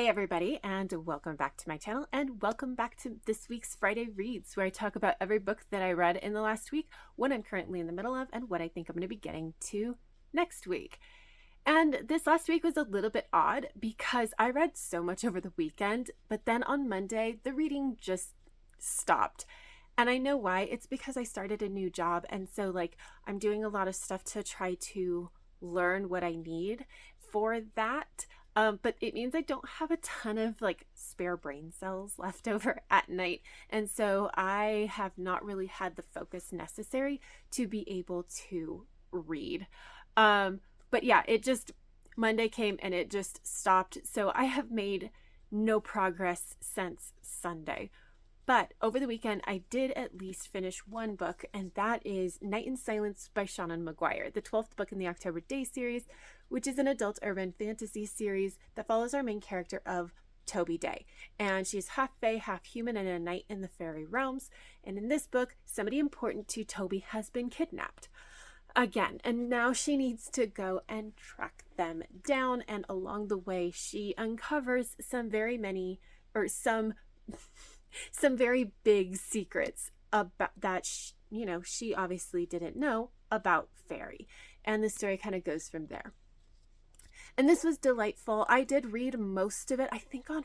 Hey everybody, and welcome back to my channel, and welcome back to this week's Friday Reads, where I talk about every book that I read in the last week, what I'm currently in the middle of, and what I think I'm going to be getting to next week. And this last week was a little bit odd because I read so much over the weekend, but then on Monday, the reading just stopped. And I know why. It's because I started a new job, and so I'm doing a lot of stuff to try to learn what I need for that. But it means I don't have a ton of spare brain cells left over at night. And so I have not really had the focus necessary to be able to read. But yeah, Monday came and it just stopped. So I have made no progress since Sunday. But over the weekend, I did at least finish one book, and that is Night in Silence by Seanan McGuire, the 12th book in the October Day series, which is an adult urban fantasy series that follows our main character of Toby Day. And she's half fae, half human, and a knight in the fairy realms. And in this book, somebody important to Toby has been kidnapped again, and now she needs to go and track them down. And along the way, she uncovers some very big secrets about that she obviously didn't know about fairy, and the story kind of goes from there. And this was delightful. I did read most of it, I think on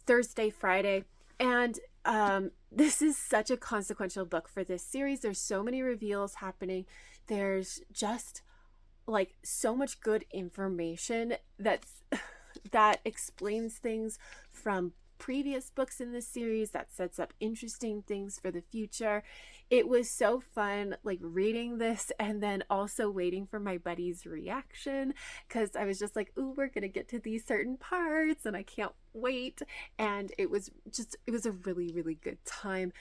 Thursday, Friday, and this is such a consequential book for this series. There's so many reveals happening. There's just so much good information that explains things from previous books in this series, that sets up interesting things for the future. It was so fun reading this and then also waiting for my buddy's reaction, because I was just like, ooh, we're gonna get to these certain parts and I can't wait. And it was a really, really good time.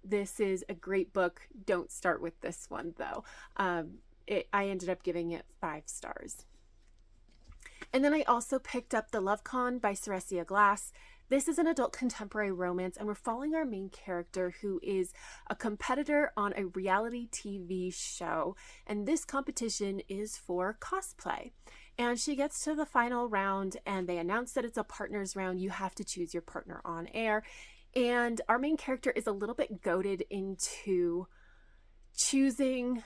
This is a great book. Don't start with this one though. I ended up giving it 5 stars. And then I also picked up The Love Con by Ceresia Glass. This is an adult contemporary romance, and we're following our main character, who is a competitor on a reality TV show. And this competition is for cosplay. And she gets to the final round, and they announce that it's a partners round. You have to choose your partner on air. And our main character is a little bit goaded into choosing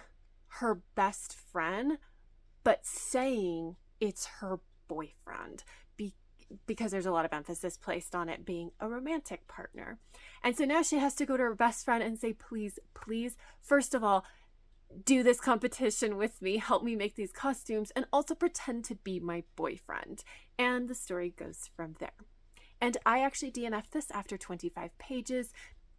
her best friend, but saying it's her boyfriend, because there's a lot of emphasis placed on it being a romantic partner. And so now she has to go to her best friend and say, please, first of all, do this competition with me, help me make these costumes, and also pretend to be my boyfriend. And the story goes from there. And I actually DNF'd this after 25 pages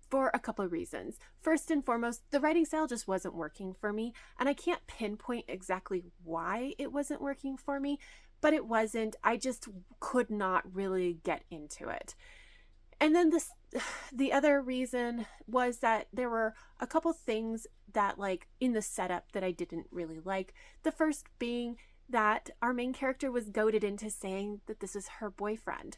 for a couple of reasons. First and foremost, the writing style just wasn't working for me, and I can't pinpoint exactly why it wasn't working for me, but it wasn't. I just could not really get into it. And then the other reason was that there were a couple things that in the setup that I didn't really like. The first being that our main character was goaded into saying that this is her boyfriend.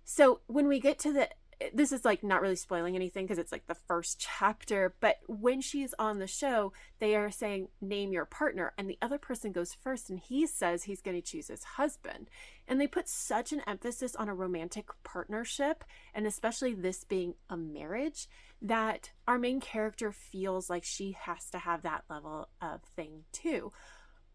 So when we get to this is not really spoiling anything because it's the first chapter, but when she's on the show, they are saying, name your partner, and the other person goes first, and he says he's going to choose his husband. And they put such an emphasis on a romantic partnership, and especially this being a marriage, that our main character feels like she has to have that level of thing too.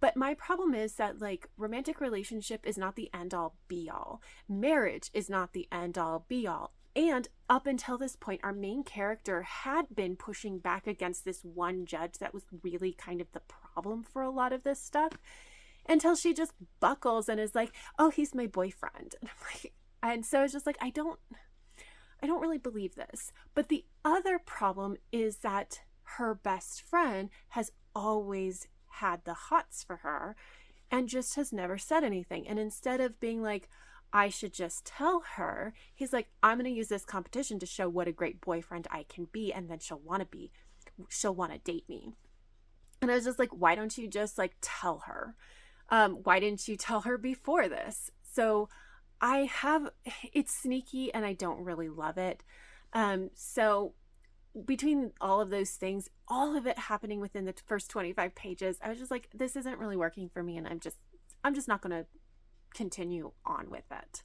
But my problem is that romantic relationship is not the end all be all. Marriage is not the end all be all. And up until this point, our main character had been pushing back against this one judge that was really kind of the problem for a lot of this stuff, until she just buckles and is like, oh, he's my boyfriend. And so it's just I don't really believe this. But the other problem is that her best friend has always had the hots for her and just has never said anything. And instead of being I should just tell her, he's I'm going to use this competition to show what a great boyfriend I can be, and then she'll want to date me. And I was just why don't you just tell her? Why didn't you tell her before this? So it's sneaky and I don't really love it. So between all of those things, all of it happening within the first 25 pages, I was just this isn't really working for me, and I'm just not going to continue on with it.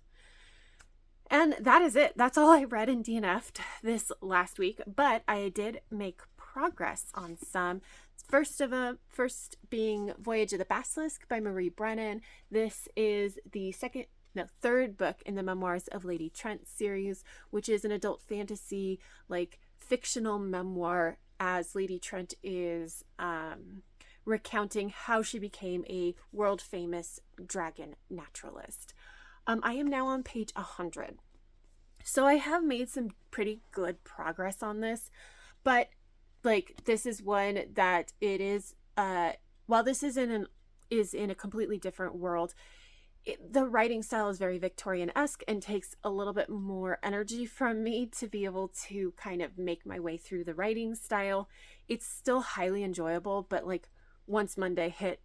And that is it. That's all I read and DNF'd this last week, but I did make progress on some. First being Voyage of the Basilisk by Marie Brennan. This is the third book in the Memoirs of Lady Trent series, which is an adult fantasy, like fictional memoir, as Lady Trent is recounting how she became a world famous dragon naturalist. I am now on page 100. So I have made some pretty good progress on this, but like this is one that it is while this is in a completely different world, the writing style is very Victorian-esque and takes a little bit more energy from me to be able to kind of make my way through the writing style. It's still highly enjoyable, but like once Monday hit,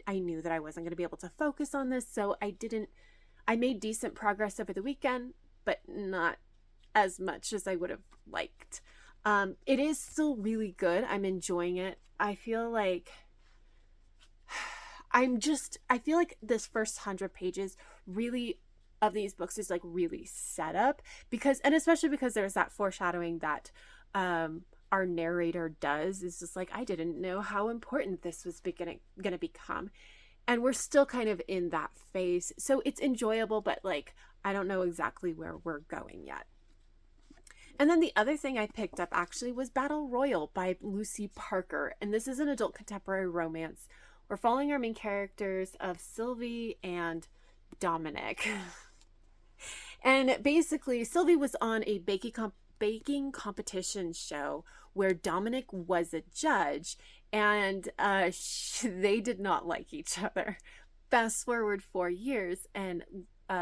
I knew that I wasn't going to be able to focus on this, so I made decent progress over the weekend, but not as much as I would have liked. It is still really good. I'm enjoying it. I feel like this first 100 pages really of these books is like really set up, and especially because there's that foreshadowing that our narrator does. Is just like, I didn't know how important this was going to become. And we're still kind of in that phase. So it's enjoyable, but like, I don't know exactly where we're going yet. And then the other thing I picked up actually was Battle Royal by Lucy Parker. And this is an adult contemporary romance. We're following our main characters of Sylvie and Dominic. And basically, Sylvie was on a baking competition show where Dominic was a judge, and they did not like each other. Fast forward 4 years, and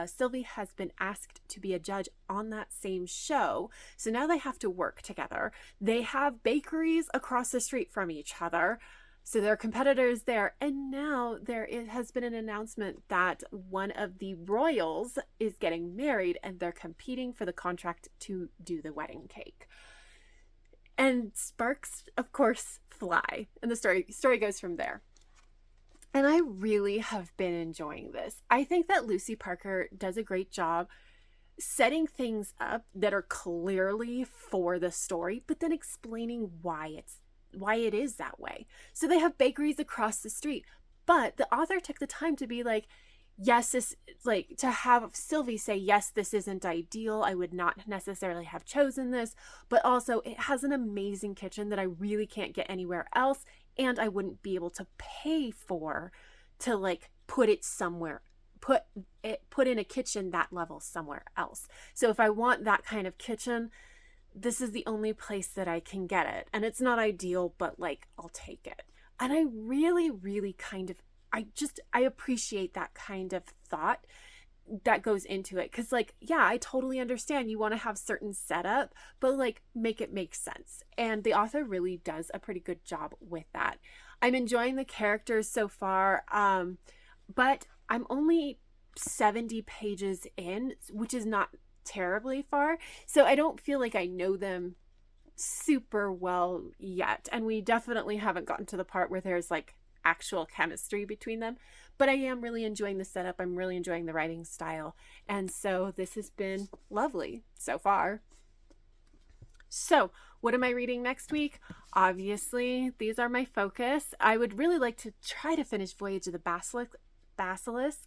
Sylvie has been asked to be a judge on that same show. So now they have to work together. They have bakeries across the street from each other. So they're competitors there. And now it has been an announcement that one of the royals is getting married, and they're competing for the contract to do the wedding cake. And sparks, of course, fly. And the story goes from there. And I really have been enjoying this. I think that Lucy Parker does a great job setting things up that are clearly for the story, but then explaining why it is that way. So they have bakeries across the street, but the author took the time to be like, yes, to have Sylvie say, yes, this isn't ideal. I would not necessarily have chosen this, but also it has an amazing kitchen that I really can't get anywhere else. And I wouldn't be able to pay for to like put in a kitchen that level somewhere else. So if I want that kind of kitchen, this is the only place that I can get it. And it's not ideal, but like, I'll take it. And I really, really I appreciate that kind of thought that goes into it. Cause like, yeah, I totally understand you want to have certain setup, but like make it make sense. And the author really does a pretty good job with that. I'm enjoying the characters so far. But I'm only 70 pages in, which is not terribly far. So I don't feel like I know them super well yet. And we definitely haven't gotten to the part where there's like actual chemistry between them, but I am really enjoying the setup. I'm really enjoying the writing style. And so this has been lovely so far. So what am I reading next week? Obviously, these are my focus. I would really like to try to finish Voyage of the Basilisk.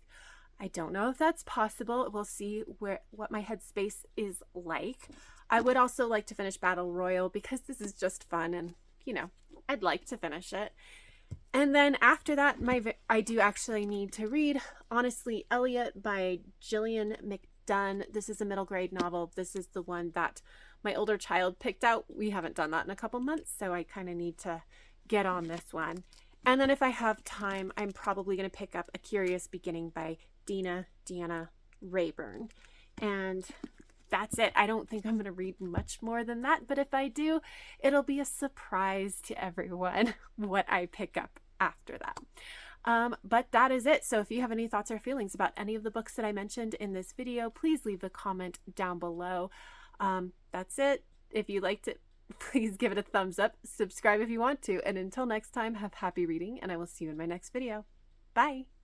I don't know if that's possible. We'll see what my headspace is like. I would also like to finish Battle Royal because this is just fun and, I'd like to finish it. And then after that, I do actually need to read Honestly Elliot by Gillian McDunn. This is a middle grade novel. This is the one that my older child picked out. We haven't done that in a couple months, so I kind of need to get on this one. And then if I have time, I'm probably going to pick up A Curious Beginning by Deanna Rayburn. And that's it. I don't think I'm going to read much more than that, but if I do, it'll be a surprise to everyone what I pick up after that. But that is it. So if you have any thoughts or feelings about any of the books that I mentioned in this video, please leave a comment down below. That's it. If you liked it, please give it a thumbs up, subscribe if you want to, and until next time, have happy reading, and I will see you in my next video. Bye!